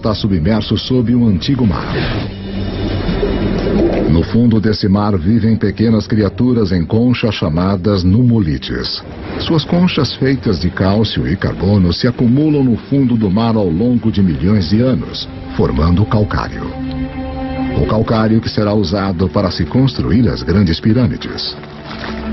está submerso sob um antigo mar. No fundo desse mar vivem pequenas criaturas em conchas chamadas nummulites. Suas conchas feitas de cálcio e carbono se acumulam no fundo do mar ao longo de milhões de anos, formando o calcário. O calcário que será usado para se construir as grandes pirâmides.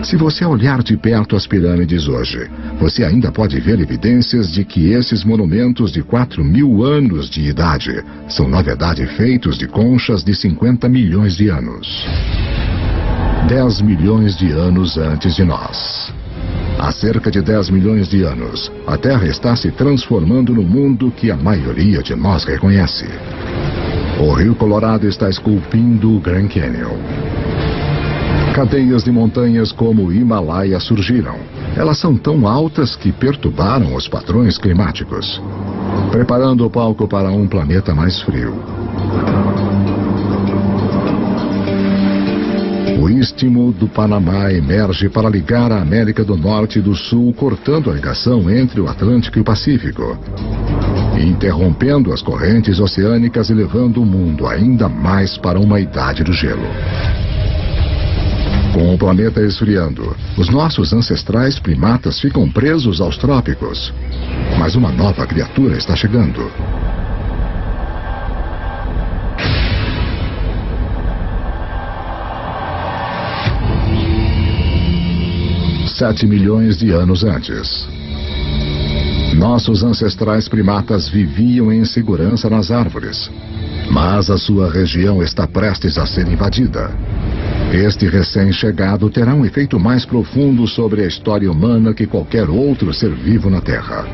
Se você olhar de perto as pirâmides hoje, você ainda pode ver evidências de que esses monumentos de 4.000 anos de idade são na verdade feitos de conchas de 50 milhões de anos. 10 milhões de anos antes de nós. Há cerca de 10 milhões de anos, a Terra está se transformando no mundo que a maioria de nós reconhece. O Rio Colorado está esculpindo o Grand Canyon. Cadeias de montanhas como o Himalaia surgiram. Elas são tão altas que perturbaram os padrões climáticos, preparando o palco para um planeta mais frio. O Istmo do Panamá emerge para ligar a América do Norte e do Sul, cortando a ligação entre o Atlântico e o Pacífico, interrompendo as correntes oceânicas e levando o mundo ainda mais para uma idade do gelo. Com o planeta esfriando, os nossos ancestrais primatas ficam presos aos trópicos. Mas uma nova criatura está chegando. Sete milhões de anos antes. Nossos ancestrais primatas viviam em segurança nas árvores, mas a sua região está prestes a ser invadida. Este recém-chegado terá um efeito mais profundo sobre a história humana que qualquer outro ser vivo na Terra.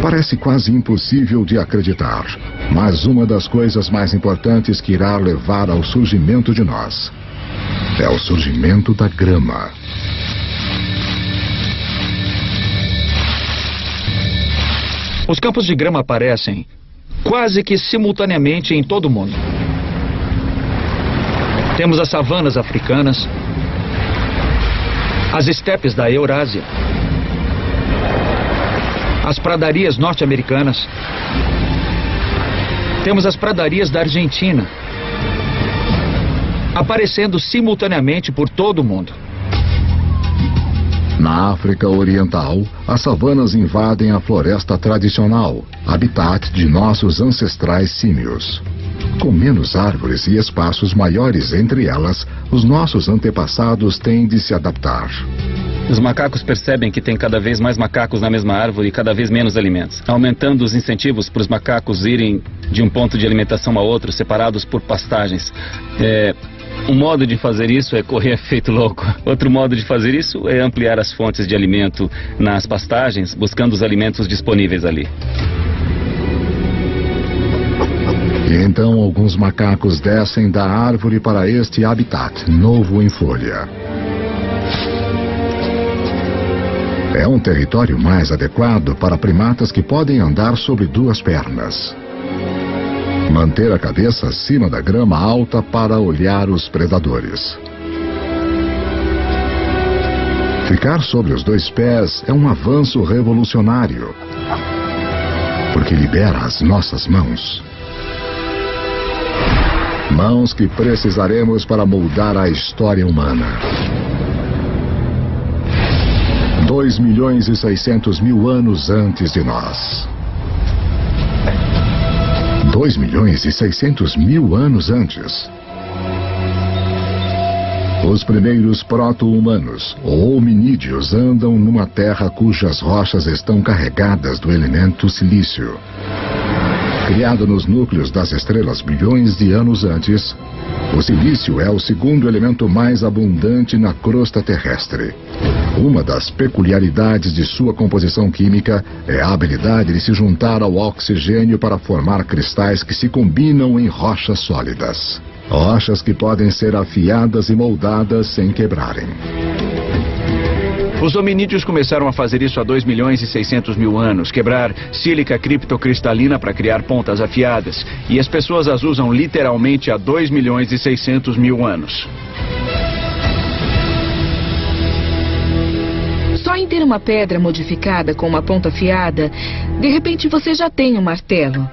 Parece quase impossível de acreditar, mas uma das coisas mais importantes que irá levar ao surgimento de nós é o surgimento da grama. Os campos de grama aparecem quase que simultaneamente em todo o mundo. Temos as savanas africanas, as estepes da Eurásia, as pradarias norte-americanas, temos as pradarias da Argentina, aparecendo simultaneamente por todo o mundo. Na África Oriental, as savanas invadem a floresta tradicional, habitat de nossos ancestrais símios. Com menos árvores e espaços maiores entre elas, os nossos antepassados têm de se adaptar. Os macacos percebem que tem cada vez mais macacos na mesma árvore e cada vez menos alimentos, aumentando os incentivos para os macacos irem de um ponto de alimentação a outro, separados por pastagens. Um modo de fazer isso é correr feito louco. Outro modo de fazer isso é ampliar as fontes de alimento nas pastagens, buscando os alimentos disponíveis ali. E então alguns macacos descem da árvore para este habitat novo em folha. É um território mais adequado para primatas que podem andar sobre duas pernas. Manter a cabeça acima da grama alta para olhar os predadores. Ficar sobre os dois pés é um avanço revolucionário, porque libera as nossas mãos. Mãos que precisaremos para moldar a história humana. 2.600.000 anos antes de nós. 2.600.000 anos antes. Os primeiros proto-humanos, ou hominídeos, andam numa terra cujas rochas estão carregadas do elemento silício. Criado nos núcleos das estrelas bilhões de anos antes, o silício é o segundo elemento mais abundante na crosta terrestre. Uma das peculiaridades de sua composição química é a habilidade de se juntar ao oxigênio para formar cristais que se combinam em rochas sólidas. Rochas que podem ser afiadas e moldadas sem quebrarem. Os hominídeos começaram a fazer isso há 2.600.000 anos, quebrar sílica criptocristalina para criar pontas afiadas. E as pessoas as usam literalmente há 2.600.000 anos. Só em ter uma pedra modificada com uma ponta afiada, de repente você já tem um martelo.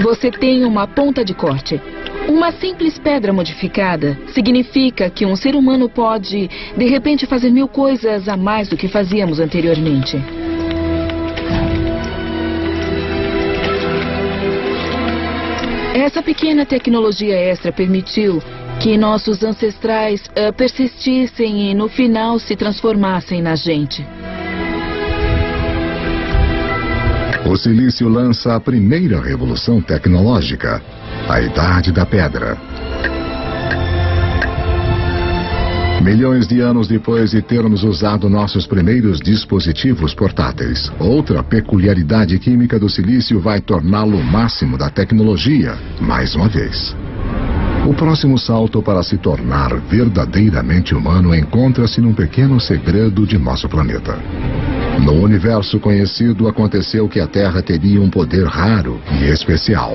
Você tem uma ponta de corte. Uma simples pedra modificada significa que um ser humano pode, de repente, fazer 1000 coisas a mais do que fazíamos anteriormente. Essa pequena tecnologia extra permitiu que nossos ancestrais persistissem e no final se transformassem na gente. O silício lança a primeira revolução tecnológica, a Idade da Pedra. Milhões de anos depois de termos usado nossos primeiros dispositivos portáteis, outra peculiaridade química do silício vai torná-lo o máximo da tecnologia, mais uma vez. O próximo salto para se tornar verdadeiramente humano encontra-se num pequeno segredo de nosso planeta. No universo conhecido, aconteceu que a Terra teria um poder raro e especial.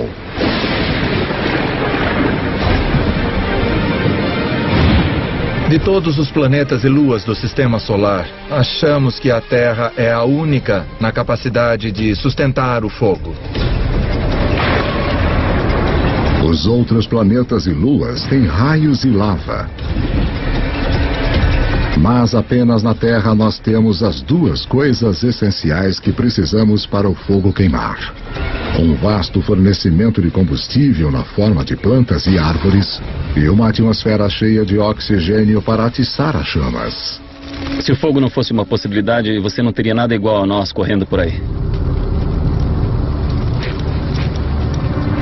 De todos os planetas e luas do Sistema Solar, achamos que a Terra é a única na capacidade de sustentar o fogo. Os outros planetas e luas têm raios e lava. Mas apenas na Terra nós temos as duas coisas essenciais que precisamos para o fogo queimar. Um vasto fornecimento de combustível na forma de plantas e árvores e uma atmosfera cheia de oxigênio para atiçar as chamas. Se o fogo não fosse uma possibilidade, você não teria nada igual a nós correndo por aí.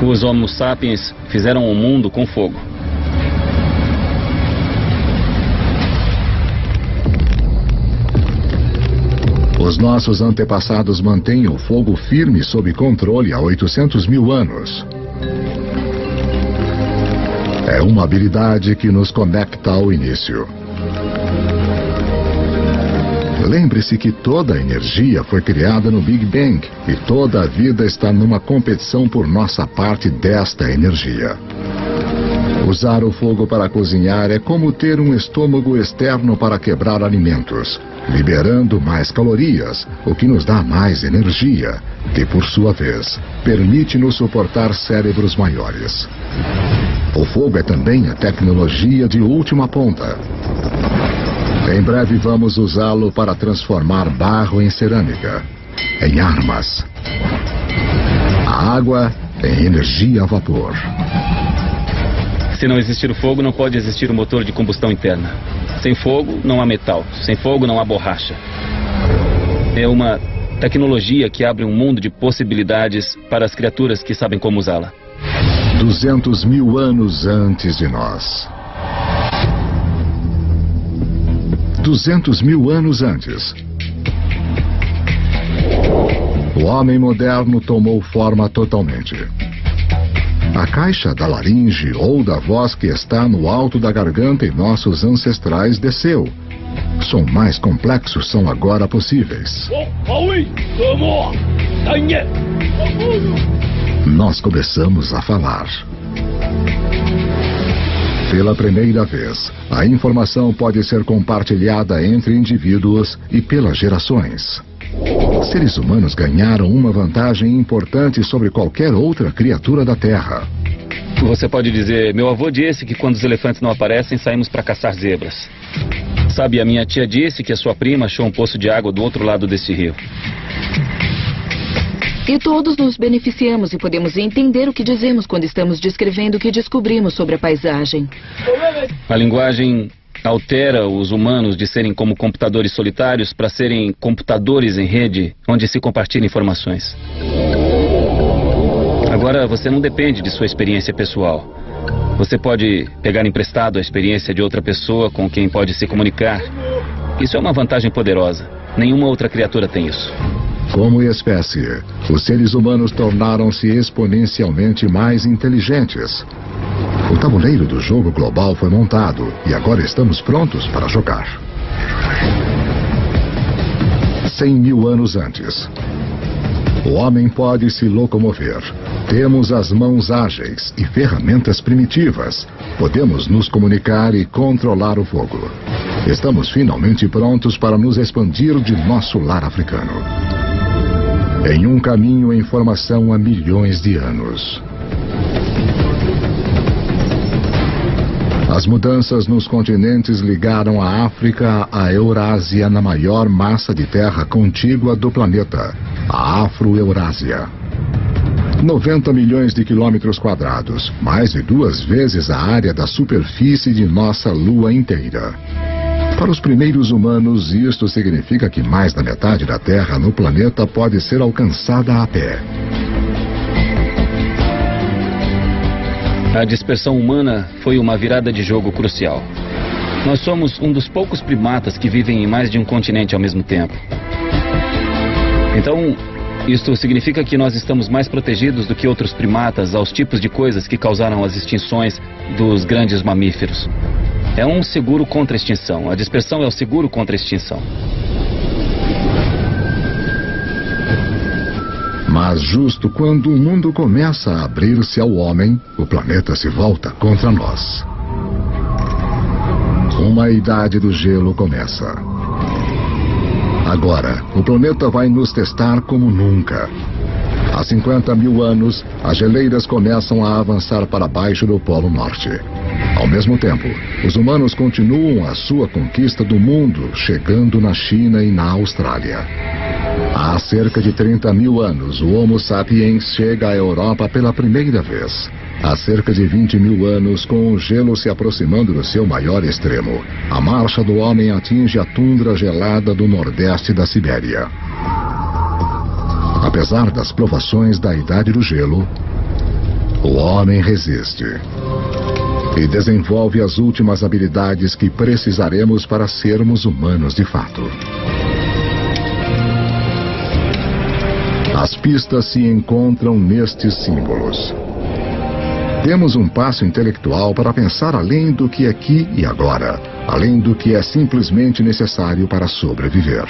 Os Homo sapiens fizeram o mundo com fogo. Os nossos antepassados mantêm o fogo firme sob controle há 800 mil anos. É uma habilidade que nos conecta ao início. Lembre-se que toda a energia foi criada no Big Bang e toda a vida está numa competição por nossa parte desta energia. Usar o fogo para cozinhar é como ter um estômago externo para quebrar alimentos, liberando mais calorias, o que nos dá mais energia, que por sua vez permite-nos suportar cérebros maiores. O fogo é também a tecnologia de última ponta. Em breve vamos usá-lo para transformar barro em cerâmica, em armas, a água em energia a vapor. Se não existir o fogo, não pode existir o motor de combustão interna. Sem fogo, não há metal. Sem fogo, não há borracha. É uma tecnologia que abre um mundo de possibilidades para as criaturas que sabem como usá-la. 200 mil anos antes de nós. 200 mil anos antes. O homem moderno tomou forma totalmente. A caixa da laringe ou da voz que está no alto da garganta em nossos ancestrais desceu. Som mais complexos são agora possíveis. Nós começamos a falar. Pela primeira vez, a informação pode ser compartilhada entre indivíduos e pelas gerações. Seres humanos ganharam uma vantagem importante sobre qualquer outra criatura da Terra. Você pode dizer, meu avô disse que quando os elefantes não aparecem, saímos para caçar zebras. Sabe, a minha tia disse que a sua prima achou um poço de água do outro lado desse rio. E todos nos beneficiamos e podemos entender o que dizemos quando estamos descrevendo o que descobrimos sobre a paisagem. A linguagem altera os humanos de serem como computadores solitários para serem computadores em rede, onde se compartilham informações. Agora, você não depende de sua experiência pessoal. Você pode pegar emprestado a experiência de outra pessoa com quem pode se comunicar. Isso é uma vantagem poderosa. Nenhuma outra criatura tem isso. Como espécie, os seres humanos tornaram-se exponencialmente mais inteligentes. O tabuleiro do jogo global foi montado e agora estamos prontos para jogar. 100 mil anos antes. O homem pode se locomover. Temos as mãos ágeis e ferramentas primitivas. Podemos nos comunicar e controlar o fogo. Estamos finalmente prontos para nos expandir de nosso lar africano. Em um caminho em formação há milhões de anos. As mudanças nos continentes ligaram a África à Eurásia na maior massa de terra contígua do planeta, a Afro-Eurásia. 90 milhões de quilômetros quadrados, mais de 2 vezes a área da superfície de nossa Lua inteira. Para os primeiros humanos, isto significa que mais da metade da Terra no planeta pode ser alcançada a pé. A dispersão humana foi uma virada de jogo crucial. Nós somos um dos poucos primatas que vivem em mais de um continente ao mesmo tempo. Então, isto significa que nós estamos mais protegidos do que outros primatas aos tipos de coisas que causaram as extinções dos grandes mamíferos. É um seguro contra a extinção. A dispersão é o seguro contra a extinção. Mas justo quando o mundo começa a abrir-se ao homem, o planeta se volta contra nós. Uma idade do gelo começa. Agora, o planeta vai nos testar como nunca. Há 50 mil anos, as geleiras começam a avançar para baixo do Polo Norte. Ao mesmo tempo, os humanos continuam a sua conquista do mundo, chegando na China e na Austrália. Há cerca de 30 mil anos, o Homo sapiens chega à Europa pela primeira vez. Há cerca de 20 mil anos, com o gelo se aproximando do seu maior extremo, a marcha do homem atinge a tundra gelada do nordeste da Sibéria. Apesar das provações da Idade do Gelo, o homem resiste e desenvolve as últimas habilidades que precisaremos para sermos humanos de fato. As pistas se encontram nestes símbolos. Temos um passo intelectual para pensar além do que é aqui e agora, além do que é simplesmente necessário para sobreviver.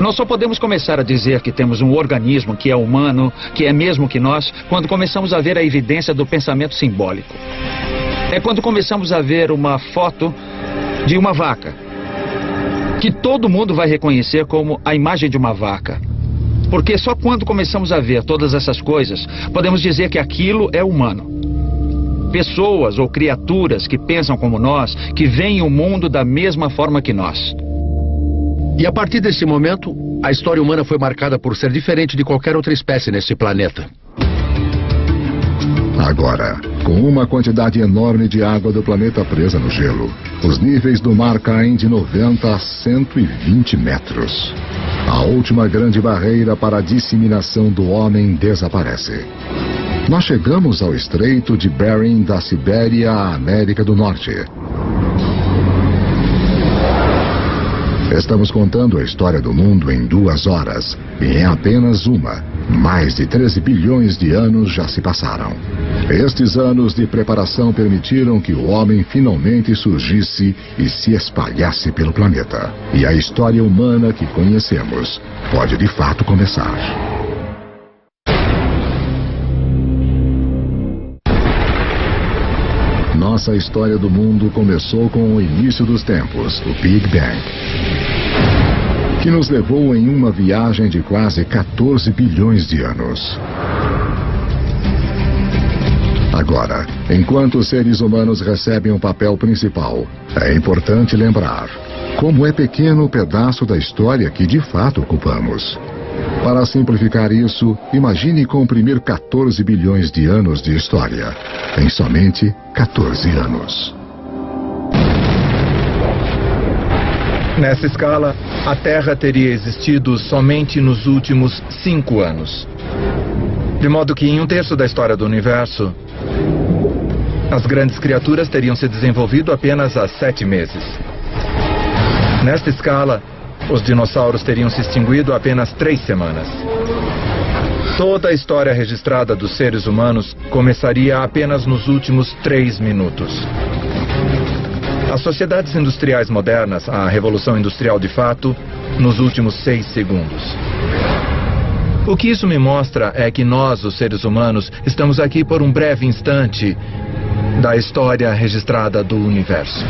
Nós só podemos começar a dizer que temos um organismo que é humano, que é mesmo que nós, quando começamos a ver a evidência do pensamento simbólico. É quando começamos a ver uma foto de uma vaca, que todo mundo vai reconhecer como a imagem de uma vaca. Porque só quando começamos a ver todas essas coisas, podemos dizer que aquilo é humano. Pessoas ou criaturas que pensam como nós, que veem o mundo da mesma forma que nós. E a partir desse momento, a história humana foi marcada por ser diferente de qualquer outra espécie neste planeta. Agora, com uma quantidade enorme de água do planeta presa no gelo, os níveis do mar caem de 90 a 120 metros. A última grande barreira para a disseminação do homem desaparece. Nós chegamos ao Estreito de Bering da Sibéria à América do Norte. Estamos contando a história do mundo em 2 horas, e em apenas uma, mais de 13 bilhões de anos já se passaram. Estes anos de preparação permitiram que o homem finalmente surgisse e se espalhasse pelo planeta. E a história humana que conhecemos pode de fato começar. Nossa história do mundo começou com o início dos tempos, o Big Bang, que nos levou em uma viagem de quase 14 bilhões de anos. Agora, enquanto os seres humanos recebem um papel principal, é importante lembrar como é pequeno o pedaço da história que de fato ocupamos. Para simplificar isso, imagine comprimir 14 bilhões de anos de história em somente 14 anos. Nessa escala, a Terra teria existido somente nos últimos 5 anos. De modo que em 1/3 da história do universo, as grandes criaturas teriam se desenvolvido apenas há 7 meses. Nesta escala, os dinossauros teriam se extinguido há apenas 3 semanas. Toda a história registrada dos seres humanos começaria apenas nos últimos 3 minutos. As sociedades industriais modernas, a Revolução Industrial de fato, nos últimos 6 segundos. O que isso me mostra é que nós, os seres humanos, estamos aqui por um breve instante da história registrada do universo.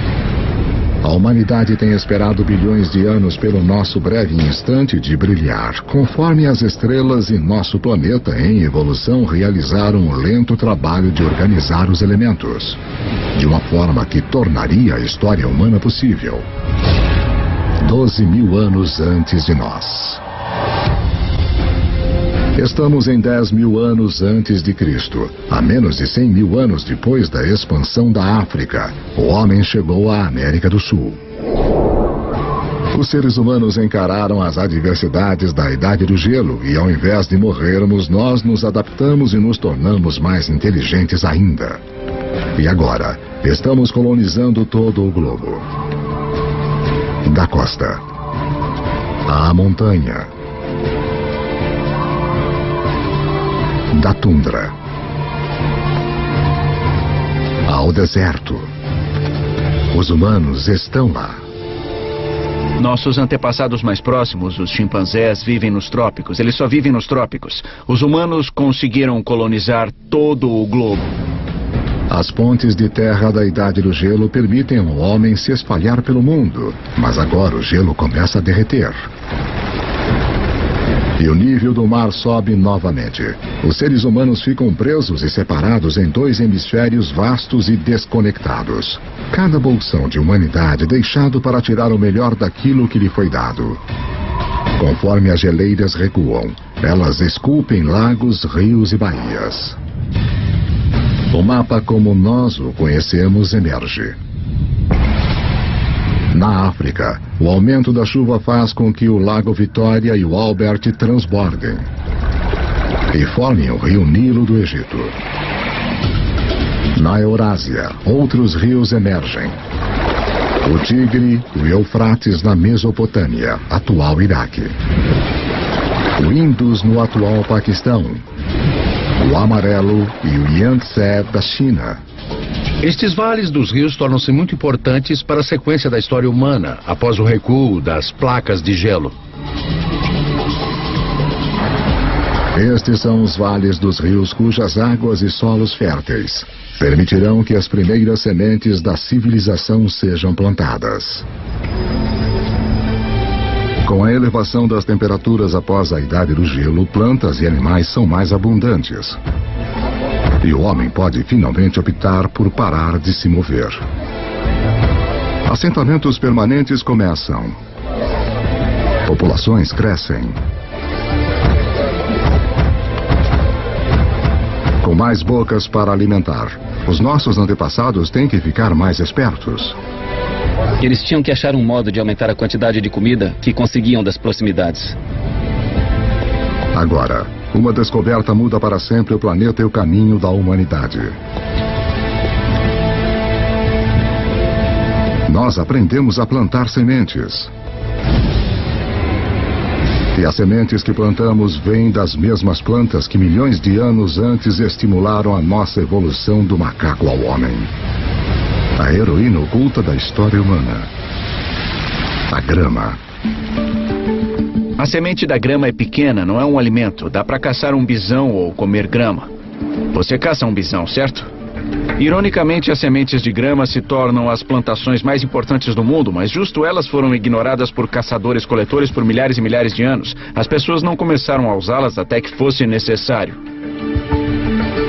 A humanidade tem esperado bilhões de anos pelo nosso breve instante de brilhar, conforme as estrelas e nosso planeta em evolução realizaram um lento trabalho de organizar os elementos, de uma forma que tornaria a história humana possível. 12.000 anos antes de nós. Estamos em 10.000 anos antes de Cristo. A menos de 100.000 anos depois da expansão da África, o homem chegou à América do Sul. Os seres humanos encararam as adversidades da Idade do Gelo e, ao invés de morrermos, nós nos adaptamos e nos tornamos mais inteligentes ainda. E agora, estamos colonizando todo o globo. Da costa à montanha, da tundra ao deserto, os humanos estão lá. Nossos antepassados mais próximos, os chimpanzés, vivem nos trópicos. Eles só vivem nos trópicos. Os humanos conseguiram colonizar todo o globo. As pontes de terra da Idade do Gelo permitem ao homem se espalhar pelo mundo, mas agora o gelo começa a derreter. E o nível do mar sobe novamente. Os seres humanos ficam presos e separados em dois hemisférios vastos e desconectados. Cada bolsão de humanidade deixado para tirar o melhor daquilo que lhe foi dado. Conforme as geleiras recuam, elas esculpem lagos, rios e baías. O mapa como nós o conhecemos emerge. Na África, o aumento da chuva faz com que o Lago Vitória e o Albert transbordem e formem o rio Nilo do Egito. Na Eurásia, outros rios emergem. O Tigre e o Eufrates na Mesopotâmia, atual Iraque. O Indus no atual Paquistão. O Amarelo e o Yangtze da China. Estes vales dos rios tornam-se muito importantes para a sequência da história humana, após o recuo das placas de gelo. Estes são os vales dos rios cujas águas e solos férteis permitirão que as primeiras sementes da civilização sejam plantadas. Com a elevação das temperaturas após a Idade do Gelo, plantas e animais são mais abundantes. E o homem pode finalmente optar por parar de se mover. Assentamentos permanentes começam. Populações crescem. Com mais bocas para alimentar, os nossos antepassados têm que ficar mais espertos. Eles tinham que achar um modo de aumentar a quantidade de comida que conseguiam das proximidades. Agora, uma descoberta muda para sempre o planeta e o caminho da humanidade. Nós aprendemos a plantar sementes. E as sementes que plantamos vêm das mesmas plantas que milhões de anos antes estimularam a nossa evolução do macaco ao homem. A heroína oculta da história humana. A grama. A semente da grama é pequena, não é um alimento. Dá para caçar um bisão ou comer grama. Você caça um bisão, certo? Ironicamente, as sementes de grama se tornam as plantações mais importantes do mundo, mas justo elas foram ignoradas por caçadores-coletores por milhares e milhares de anos. As pessoas não começaram a usá-las até que fosse necessário.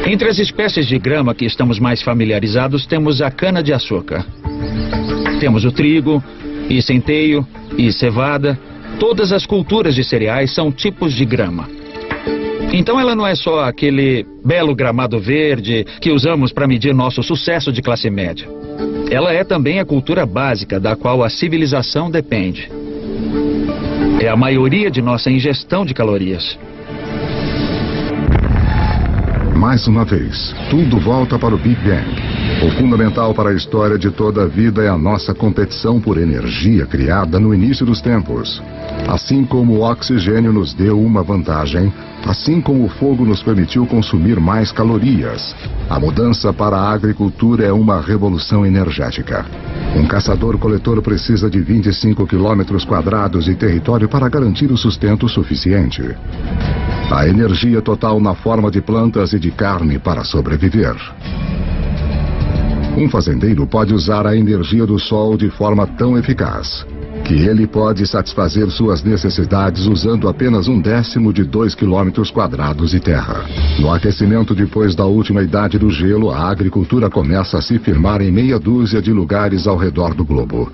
Entre as espécies de grama que estamos mais familiarizados, temos a cana-de-açúcar. Temos o trigo, e centeio, e cevada. Todas as culturas de cereais são tipos de grama. Então ela não é só aquele belo gramado verde que usamos para medir nosso sucesso de classe média. Ela é também a cultura básica da qual a civilização depende. É a maioria de nossa ingestão de calorias. Mais uma vez, tudo volta para o Big Bang. O fundamental para a história de toda a vida é a nossa competição por energia criada no início dos tempos. Assim como o oxigênio nos deu uma vantagem, assim como o fogo nos permitiu consumir mais calorias, a mudança para a agricultura é uma revolução energética. Um caçador-coletor precisa de 25 quilômetros quadrados de território para garantir o sustento suficiente. A energia total na forma de plantas e de carne para sobreviver. Um fazendeiro pode usar a energia do sol de forma tão eficaz que ele pode satisfazer suas necessidades usando apenas 1/10 de 2 quilômetros quadrados de terra. No aquecimento depois da última idade do gelo, a agricultura começa a se firmar em meia dúzia de lugares ao redor do globo.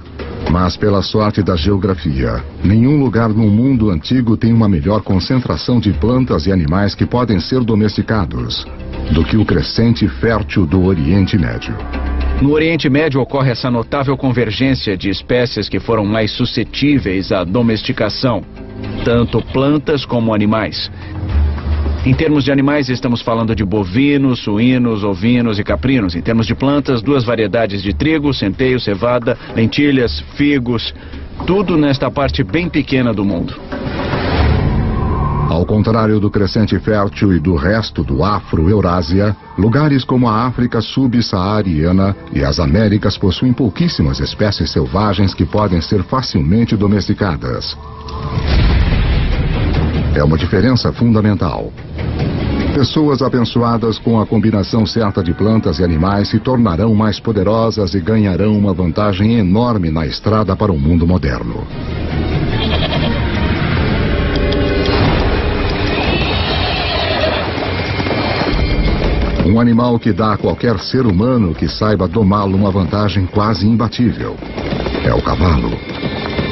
Mas pela sorte da geografia, nenhum lugar no mundo antigo tem uma melhor concentração de plantas e animais que podem ser domesticados do que o crescente fértil do Oriente Médio. No Oriente Médio ocorre essa notável convergência de espécies que foram mais suscetíveis à domesticação, tanto plantas como animais. Em termos de animais, estamos falando de bovinos, suínos, ovinos e caprinos. Em termos de plantas, 2 variedades de trigo, centeio, cevada, lentilhas, figos, tudo nesta parte bem pequena do mundo. Ao contrário do crescente fértil e do resto do Afro-Eurásia, lugares como a África subsaariana e as Américas possuem pouquíssimas espécies selvagens que podem ser facilmente domesticadas. É uma diferença fundamental. Pessoas abençoadas com a combinação certa de plantas e animais se tornarão mais poderosas e ganharão uma vantagem enorme na estrada para o mundo moderno. Um animal que dá a qualquer ser humano que saiba domá-lo uma vantagem quase imbatível. É o cavalo.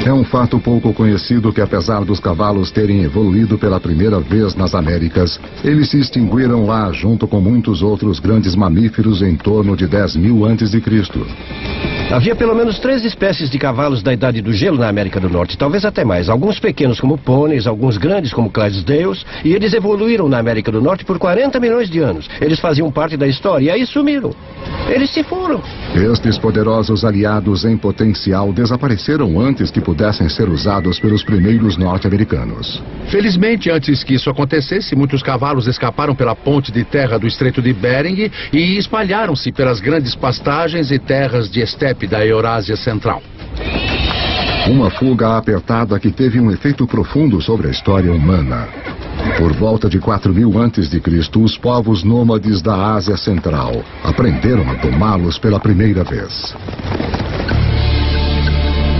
É um fato pouco conhecido que, apesar dos cavalos terem evoluído pela primeira vez nas Américas, eles se extinguiram lá junto com muitos outros grandes mamíferos em torno de 10.000 a.C. Havia pelo menos 3 espécies de cavalos da Idade do Gelo na América do Norte, talvez até mais. Alguns pequenos como pôneis, alguns grandes como Clydesdales, e eles evoluíram na América do Norte por 40 milhões de anos. Eles faziam parte da história e aí sumiram. Eles se foram. Estes poderosos aliados em potencial desapareceram antes que pudessem ser usados pelos primeiros norte-americanos. Felizmente, antes que isso acontecesse, muitos cavalos escaparam pela ponte de terra do Estreito de Bering e espalharam-se pelas grandes pastagens e terras de estepe da Eurásia Central. Uma fuga apertada que teve um efeito profundo sobre a história humana. Por volta de 4.000 a.C., os povos nômades da Ásia Central aprenderam a domá-los pela primeira vez.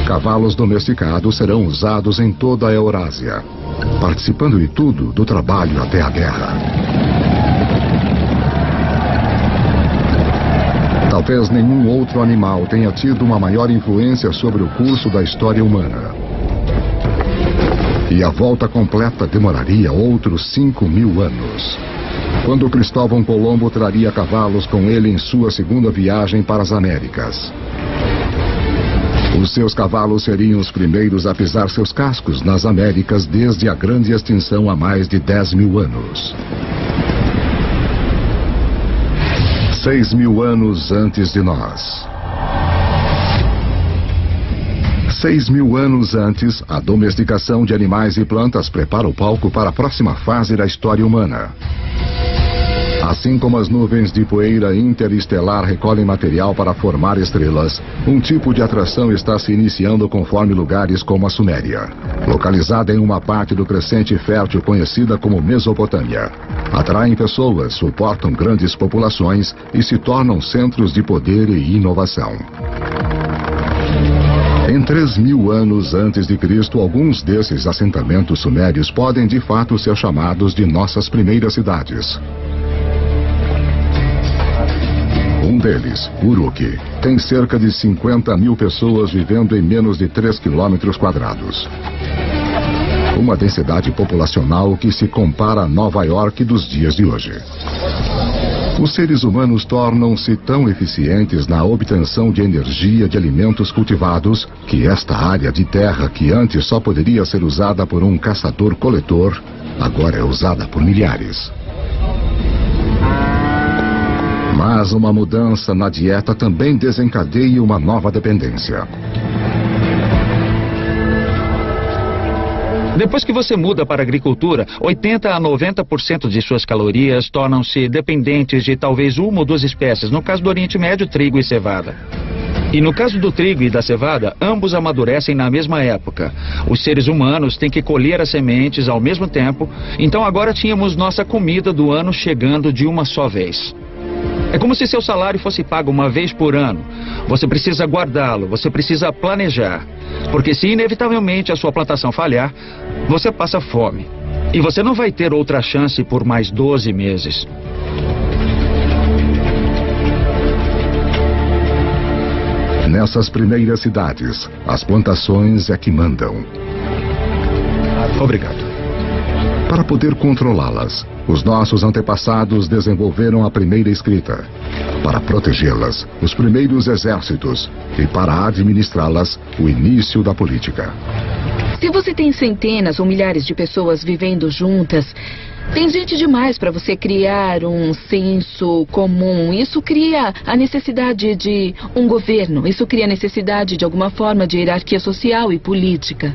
Cavalos domesticados serão usados em toda a Eurásia, participando de tudo, do trabalho até a guerra. Talvez nenhum outro animal tenha tido uma maior influência sobre o curso da história humana. E a volta completa demoraria outros 5.000 anos. Quando Cristóvão Colombo traria cavalos com ele em sua segunda viagem para as Américas. Os seus cavalos seriam os primeiros a pisar seus cascos nas Américas desde a grande extinção há mais de 10.000 anos. 6.000 anos antes de nós. 6.000 anos antes, a domesticação de animais e plantas prepara o palco para a próxima fase da história humana. Assim como as nuvens de poeira interestelar recolhem material para formar estrelas, um tipo de atração está se iniciando conforme lugares como a Suméria, localizada em uma parte do crescente fértil conhecida como Mesopotâmia. Atraem pessoas, suportam grandes populações e se tornam centros de poder e inovação. Em 3.000 anos antes de Cristo, alguns desses assentamentos sumérios podem de fato ser chamados de nossas primeiras cidades. Um deles, Uruk, tem cerca de 50.000 pessoas vivendo em menos de 3 quilômetros quadrados. Uma densidade populacional que se compara a Nova York dos dias de hoje. Os seres humanos tornam-se tão eficientes na obtenção de energia de alimentos cultivados que esta área de terra, que antes só poderia ser usada por um caçador-coletor, agora é usada por milhares. Mas uma mudança na dieta também desencadeia uma nova dependência. Depois que você muda para a agricultura, 80% a 90% de suas calorias tornam-se dependentes de talvez uma ou duas espécies, no caso do Oriente Médio, trigo e cevada. E no caso do trigo e da cevada, ambos amadurecem na mesma época. Os seres humanos têm que colher as sementes ao mesmo tempo, então agora tínhamos nossa comida do ano chegando de uma só vez. É como se seu salário fosse pago uma vez por ano. Você precisa guardá-lo, você precisa planejar. Porque se inevitavelmente a sua plantação falhar, você passa fome. E você não vai ter outra chance por mais 12 meses. Nessas primeiras cidades, as plantações é que mandam. Obrigado. Para poder controlá-las, os nossos antepassados desenvolveram a primeira escrita. Para protegê-las, os primeiros exércitos. E para administrá-las, o início da política. Se você tem centenas ou milhares de pessoas vivendo juntas, tem gente demais para você criar um senso comum. Isso cria a necessidade de um governo. Isso cria a necessidade de alguma forma de hierarquia social e política.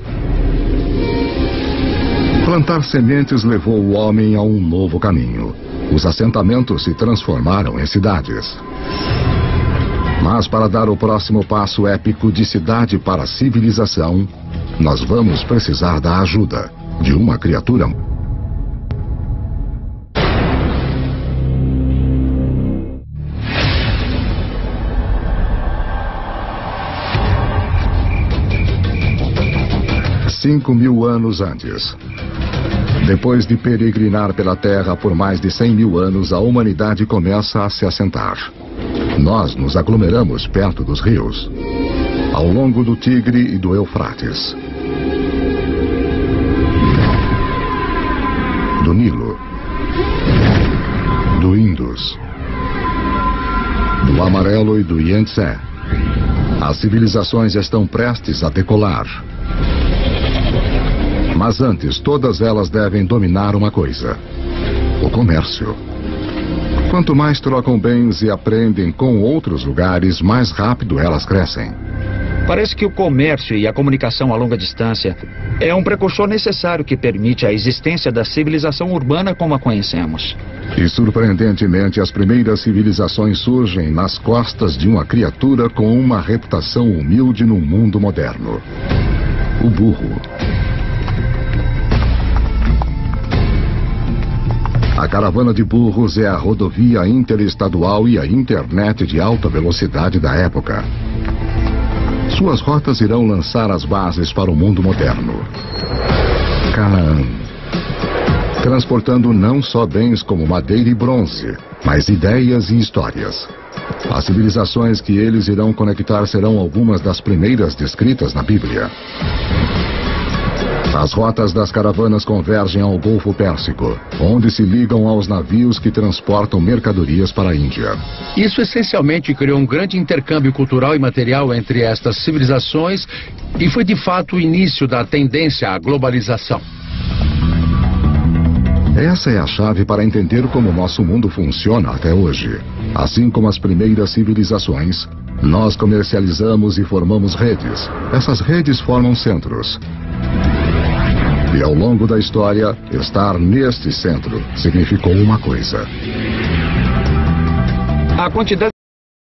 Plantar sementes levou o homem a um novo caminho. Os assentamentos se transformaram em cidades. Mas para dar o próximo passo épico de cidade para civilização, nós vamos precisar da ajuda de uma criatura. Cinco 5.000 anos antes. Depois de peregrinar pela Terra por mais de 100 mil anos, a humanidade começa a se assentar. Nós nos aglomeramos perto dos rios, ao longo do Tigre e do Eufrates, do Nilo, do Indus, do Amarelo e do Yangtze. As civilizações estão prestes a decolar. Mas antes, todas elas devem dominar uma coisa: o comércio. Quanto mais trocam bens e aprendem com outros lugares, mais rápido elas crescem. Parece que o comércio e a comunicação a longa distância é um precursor necessário que permite a existência da civilização urbana como a conhecemos. E surpreendentemente, as primeiras civilizações surgem nas costas de uma criatura com uma reputação humilde no mundo moderno: o burro. A caravana de burros é a rodovia interestadual e a internet de alta velocidade da época. Suas rotas irão lançar as bases para o mundo moderno. Canaã. Transportando não só bens como madeira e bronze, mas ideias e histórias. As civilizações que eles irão conectar serão algumas das primeiras descritas na Bíblia. As rotas das caravanas convergem ao Golfo Pérsico, onde se ligam aos navios que transportam mercadorias para a Índia. Isso essencialmente criou um grande intercâmbio cultural e material entre estas civilizações e foi de fato o início da tendência à globalização. Essa é a chave para entender como nosso mundo funciona até hoje. Assim como as primeiras civilizações, nós comercializamos e formamos redes. Essas redes formam centros. E ao longo da história, estar neste centro significou uma coisa: a quantidade